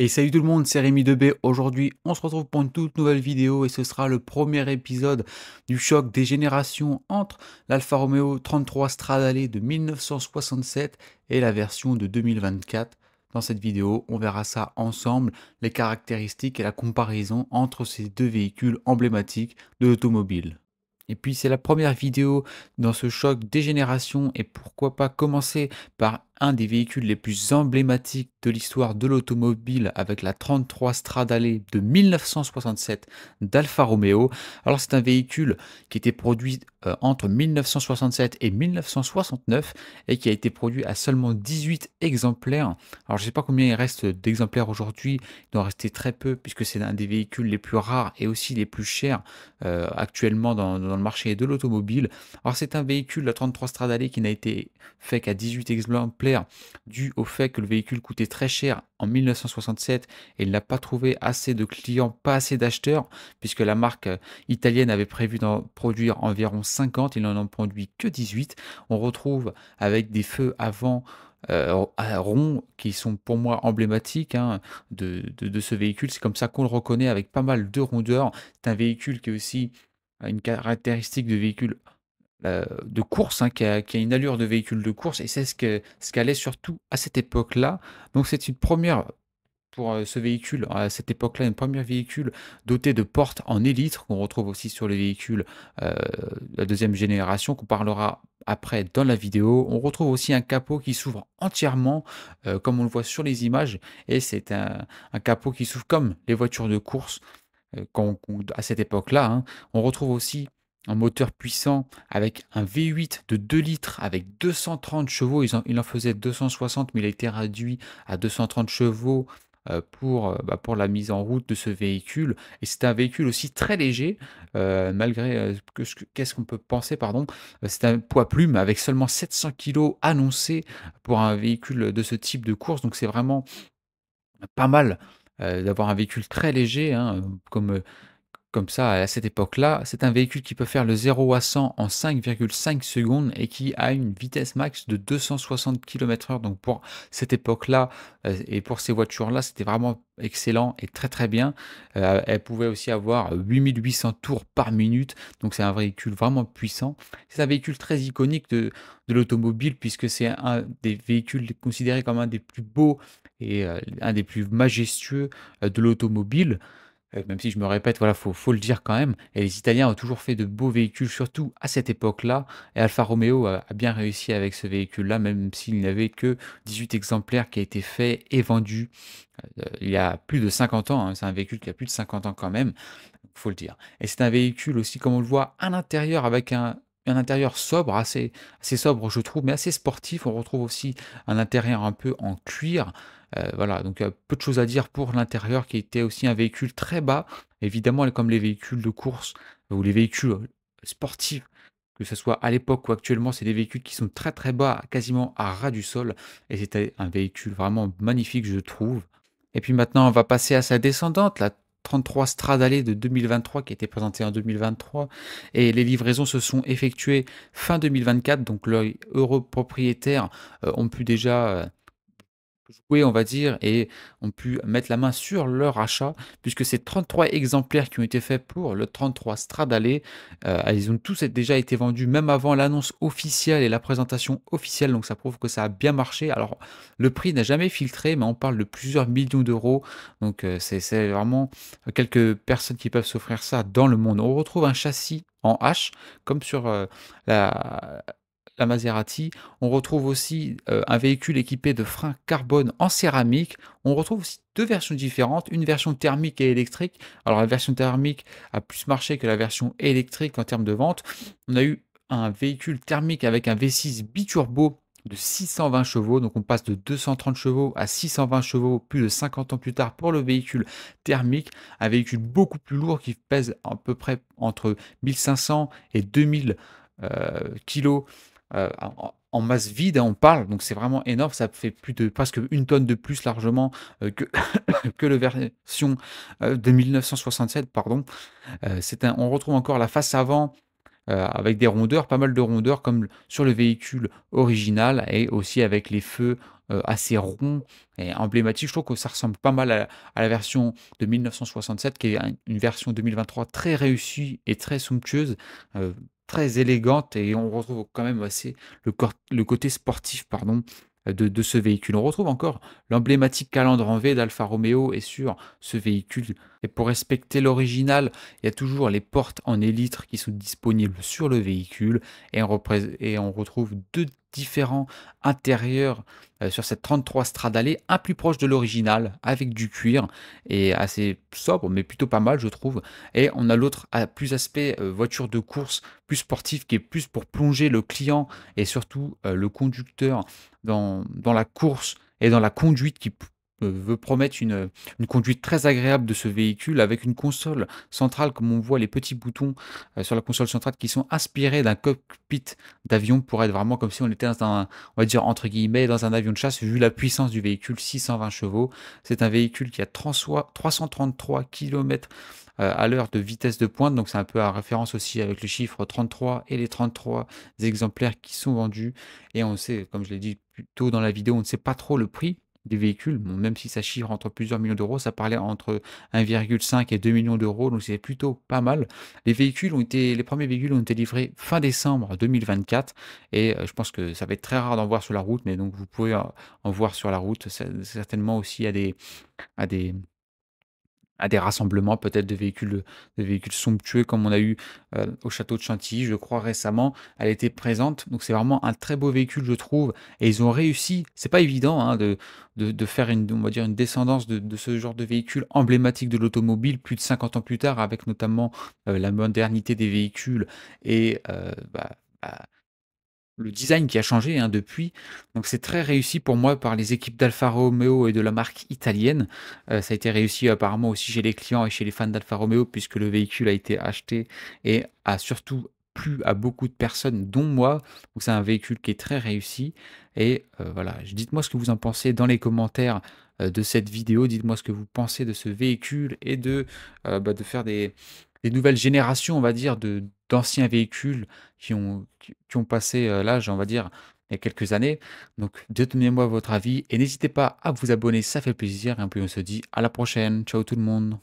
Et salut tout le monde, c'est Rémi Debé. Aujourd'hui, on se retrouve pour une toute nouvelle vidéo et ce sera le premier épisode du choc des générations entre l'Alfa Romeo 33 Stradale de 1967 et la version de 2024. Dans cette vidéo, on verra ça ensemble, les caractéristiques et la comparaison entre ces deux véhicules emblématiques de l'automobile. Et puis c'est la première vidéo dans ce choc des générations et pourquoi pas commencer par un des véhicules les plus emblématiques de l'histoire de l'automobile avec la 33 Stradale de 1967 d'Alfa Romeo. Alors c'est un véhicule qui était produit entre 1967 et 1969 et qui a été produit à seulement 18 exemplaires. Alors je ne sais pas combien il reste d'exemplaires aujourd'hui, il doit en rester très peu puisque c'est un des véhicules les plus rares et aussi les plus chers actuellement dans le marché de l'automobile. Alors c'est un véhicule, la 33 Stradale, qui n'a été fait qu'à 18 exemplaires dû au fait que le véhicule coûtait très cher en 1967 et il n'a pas trouvé assez de clients, pas assez d'acheteurs, puisque la marque italienne avait prévu d'en produire environ 50, il n'en a produit que 18. On retrouve avec des feux avant ronds qui sont pour moi emblématiques de ce véhicule. C'est comme ça qu'on le reconnaît avec pas mal de rondeurs. C'est un véhicule qui est aussi une caractéristique de véhicule de course, qui a une allure de véhicule de course et c'est ce qu'elle est surtout à cette époque-là. Donc c'est une première pour, ce véhicule à cette époque-là, une première véhicule doté de portes en élytre qu'on retrouve aussi sur les véhicules, heu, la deuxième génération qu'on parlera après dans la vidéo. On retrouve aussi un capot qui s'ouvre entièrement, comme on le voit sur les images et c'est un capot qui s'ouvre comme les voitures de course, qu'on à cette époque-là, hein. On retrouve aussi un moteur puissant avec un V8 de 2 litres avec 230 chevaux. Il en faisait 260, mais il a été réduit à 230 chevaux pour la mise en route de ce véhicule. Et c'est un véhicule aussi très léger, malgré qu'est-ce qu'on peut penser, pardon. C'est un poids plume avec seulement 700 kilos annoncé pour un véhicule de ce type de course. Donc c'est vraiment pas mal d'avoir un véhicule très léger, hein, comme ça, à cette époque-là, c'est un véhicule qui peut faire le 0 à 100 en 5,5 secondes et qui a une vitesse max de 260 km/h. Donc pour cette époque-là, et pour ces voitures-là, c'était vraiment excellent et très, très bien. Elle pouvait aussi avoir 8 800 tours par minute, donc c'est un véhicule vraiment puissant. C'est un véhicule très iconique de l'automobile puisque c'est un des véhicules considérés comme un des plus beaux et un des plus majestueux, de l'automobile. Même si je me répète, voilà, faut le dire quand même et les Italiens ont toujours fait de beaux véhicules, surtout à cette époque-là et Alfa Romeo a bien réussi avec ce véhicule-là, même s'il n'avait que 18 exemplaires qui a été fait et vendu, il y a plus de 50 ans, hein. C'est un véhicule qui a plus de 50 ans quand même, faut le dire et c'est un véhicule aussi, comme on le voit à l'intérieur avec un intérieur sobre, assez sobre je trouve, mais assez sportif. On retrouve aussi un intérieur un peu en cuir, voilà, donc peu de choses à dire pour l'intérieur qui était aussi un véhicule très bas. Évidemment, comme les véhicules de course ou les véhicules, sportifs, que ce soit à l'époque ou actuellement, c'est des véhicules qui sont très, très bas, quasiment à ras du sol et c'était un véhicule vraiment magnifique, je trouve. Et puis maintenant, on va passer à sa descendante, la 33 Stradale de 2023 qui a été présentée en 2023 et les livraisons se sont effectuées fin 2024, donc les heureux propriétaires, ont pu déjà, jouer, on va dire, et ont pu mettre la main sur leur achat, puisque c'est 33 exemplaires qui ont été faits pour le 33 Stradale. Ils ont tous déjà été vendus, même avant l'annonce officielle et la présentation officielle, donc ça prouve que ça a bien marché. Alors, le prix n'a jamais filtré, mais on parle de plusieurs millions d'euros, donc c'est vraiment quelques personnes qui peuvent s'offrir ça dans le monde. On retrouve un châssis en H, comme sur la la Maserati. On retrouve aussi, un véhicule équipé de freins carbone en céramique. On retrouve aussi 2 versions différentes, une version thermique et électrique. Alors la version thermique a plus marché que la version électrique en termes de vente. On a eu un véhicule thermique avec un V6 biturbo de 620 chevaux, donc on passe de 230 chevaux à 620 chevaux plus de 50 ans plus tard pour le véhicule thermique. Un véhicule beaucoup plus lourd qui pèse à peu près entre 1 500 et 2 000 kilos en masse vide, hein, on parle, donc c'est vraiment énorme, ça fait plus de presque 1 tonne de plus largement que, que la version de 1967, pardon. On retrouve encore la face avant avec des rondeurs, pas mal de rondeurs comme sur le véhicule original et aussi avec les feux, assez ronds et emblématiques. Je trouve que ça ressemble pas mal à la version de 1967 qui est une version 2023 très réussie et très somptueuse, très élégante et on retrouve quand même assez le côté sportif, pardon, de ce véhicule. On retrouve encore l'emblématique calandre en V d'Alfa Romeo est sur ce véhicule et pour respecter l'original, il y a toujours les portes en élytre qui sont disponibles sur le véhicule et on retrouve 2 différents intérieurs, sur cette 33 Stradale, un plus proche de l'original avec du cuir et assez sobre, mais plutôt pas mal je trouve et on a l'autre à plus aspect, voiture de course, plus sportif qui est plus pour plonger le client et surtout, le conducteur dans la course et dans la conduite qui veut promettre une conduite très agréable de ce véhicule avec une console centrale comme on voit les petits boutons, sur la console centrale qui sont inspirés d'un cockpit d'avion pour être vraiment comme si on était dans un on va dire entre guillemets «dans un avion de chasse» vu la puissance du véhicule, 620 chevaux. C'est un véhicule qui a 333 kilomètres à l'heure de vitesse de pointe, donc c'est un peu à référence aussi avec le chiffre 33 et les 33 exemplaires qui sont vendus et on sait, comme je l'ai dit plus tôt dans la vidéo, on ne sait pas trop le prix des véhicules, bon, même si ça chiffre entre plusieurs millions d'euros, ça parlait entre 1,5 et 2 millions d'euros, donc c'est plutôt pas mal. Les premiers véhicules ont été livrés fin décembre 2024 et je pense que ça va être très rare d'en voir sur la route, mais donc vous pouvez en voir sur la route, certainement aussi à des à des rassemblements peut-être de véhicules somptueux comme on a eu, au château de Chantilly, je crois récemment. Elle était présente, donc c'est vraiment un très beau véhicule je trouve et ils ont réussi, c'est pas évident, hein, de faire on va dire une descendance de ce genre de véhicule emblématique de l'automobile plus de 50 ans plus tard avec notamment, la modernité des véhicules et bah le design qui a changé, hein, depuis, donc c'est très réussi pour moi par les équipes d'Alfa Romeo et de la marque italienne. Ça a été réussi apparemment aussi chez les clients et chez les fans d'Alfa Romeo puisque le véhicule a été acheté et a surtout plu à beaucoup de personnes, dont moi. Donc c'est un véhicule qui est très réussi et voilà. Dites-moi ce que vous en pensez dans les commentaires, de cette vidéo. Dites-moi ce que vous pensez de ce véhicule et de faire des nouvelles générations, on va dire, d'anciens véhicules qui ont passé, l'âge, on va dire, il y a quelques années. Donc donnez-moi votre avis et n'hésitez pas à vous abonner, ça fait plaisir et puis on se dit à la prochaine. Ciao tout le monde.